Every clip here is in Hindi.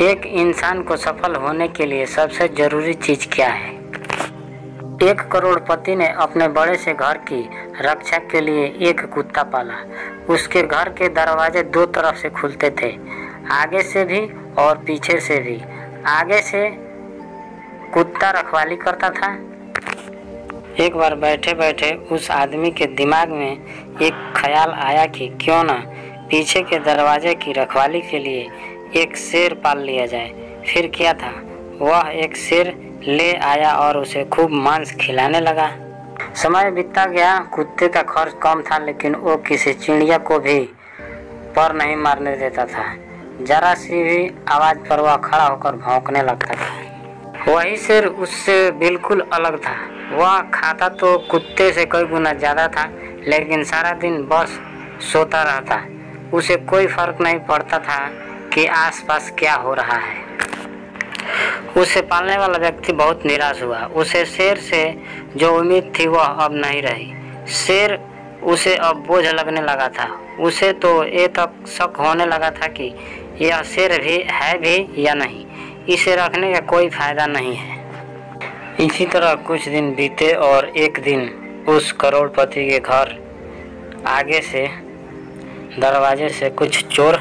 एक इंसान को सफल होने के लिए सबसे जरूरी चीज क्या है? एक करोड़पति ने अपने बड़े से घर की रक्षा के लिए एक कुत्ता पाला। उसके घर के दरवाजे दो तरफ से खुलते थे, आगे से भी और पीछे से भी। आगे से कुत्ता रखवाली करता था। एक बार बैठे बैठे उस आदमी के दिमाग में एक ख्याल आया कि क्यों ना पीछे के दरवाजे की रखवाली के लिए एक शेर पाल लिया जाए। फिर क्या था, वह एक शेर ले आया और उसे खूब मांस खिलाने लगा। समय बीतता गया। कुत्ते का खर्च कम था, लेकिन वो किसी चिड़िया को भी पर नहीं मारने देता था। जरा सी भी आवाज पर वह खड़ा होकर भौंकने लगता था। वही शेर उससे बिल्कुल अलग था। वह खाता तो कुत्ते से कई गुना ज्यादा था, लेकिन सारा दिन बस सोता रहता। उसे कोई फर्क नहीं पड़ता था कि आसपास क्या हो रहा है। उसे पालने वाला व्यक्ति बहुत निराश हुआ। उसे शेर से जो उम्मीद थी वह अब नहीं रही। शेर उसे अब बोझ लगने लगा था। उसे तो ये तक शक होने लगा था कि यह शेर भी या नहीं। इसे रखने का कोई फायदा नहीं है। इसी तरह कुछ दिन बीते और एक दिन उस करोड़पति के घर आगे से दरवाजे से कुछ चोर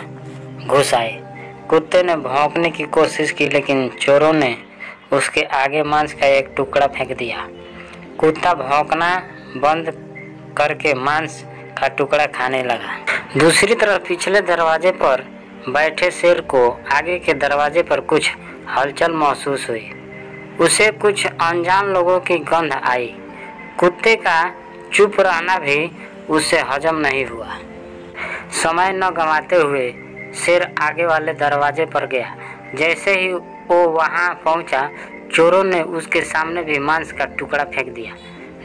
घुस आए। कुत्ते ने भौंकने की कोशिश की, लेकिन चोरों ने उसके आगे मांस का एक टुकड़ा फेंक दिया। कुत्ता भौंकना बंद करके मांस का टुकड़ा खाने लगा। दूसरी तरफ पिछले दरवाजे पर बैठे शेर को आगे के दरवाजे पर कुछ हलचल महसूस हुई। उसे कुछ अनजान लोगों की गंध आई। कुत्ते का चुप रहना भी उसे हजम नहीं हुआ। समय न गंवाते हुए शेर आगे वाले दरवाजे पर गया। जैसे ही वो वहां पहुंचा, चोरों ने उसके सामने भी मांस का टुकड़ा फेंक दिया,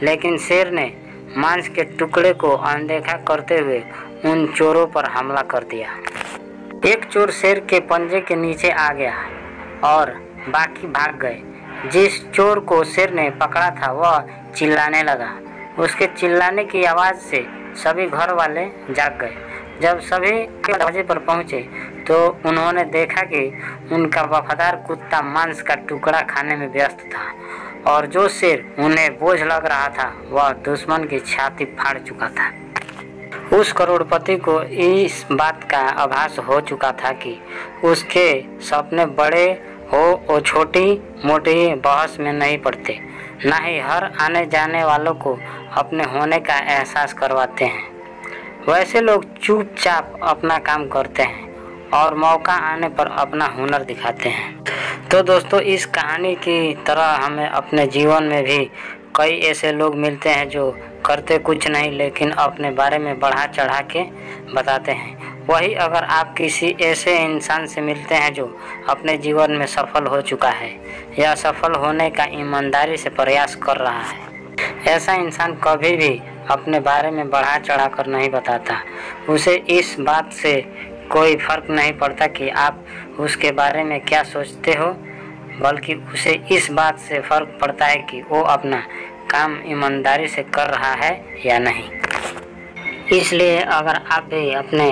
लेकिन शेर ने मांस के टुकड़े को अनदेखा करते हुए उन चोरों पर हमला कर दिया। एक चोर शेर के पंजे के नीचे आ गया और बाकी भाग गए। जिस चोर को शेर ने पकड़ा था वह चिल्लाने लगा। उसके चिल्लाने की आवाज से सभी घर वाले जाग गए। जब सभी दरवाजे पर पहुंचे तो उन्होंने देखा कि उनका वफादार कुत्ता मांस का टुकड़ा खाने में व्यस्त था और जो शेर उन्हें बोझ लग रहा था वह दुश्मन की छाती फाड़ चुका था। उस करोड़पति को इस बात का आभास हो चुका था कि उसके सपने बड़े हो और छोटी मोटी बहस में नहीं पड़ते, न ही हर आने जाने वालों को अपने होने का एहसास करवाते हैं। वैसे लोग चुपचाप अपना काम करते हैं और मौका आने पर अपना हुनर दिखाते हैं। तो दोस्तों, इस कहानी की तरह हमें अपने जीवन में भी कई ऐसे लोग मिलते हैं जो करते कुछ नहीं, लेकिन अपने बारे में बढ़ा चढ़ा के बताते हैं। वही अगर आप किसी ऐसे इंसान से मिलते हैं जो अपने जीवन में सफल हो चुका है या सफल होने का ईमानदारी से प्रयास कर रहा है, ऐसा इंसान कभी भी अपने बारे में बढ़ा चढ़ा कर नहीं बताता। उसे इस बात से कोई फर्क नहीं पड़ता कि आप उसके बारे में क्या सोचते हो, बल्कि उसे इस बात से फर्क पड़ता है कि वो अपना काम ईमानदारी से कर रहा है या नहीं। इसलिए अगर आप भी अपने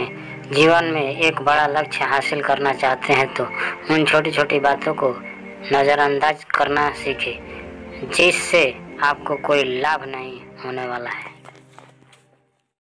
जीवन में एक बड़ा लक्ष्य हासिल करना चाहते हैं तो उन छोटी छोटी बातों को नज़रअंदाज करना सीखें, जिससे आपको कोई लाभ नहीं होने वाला है।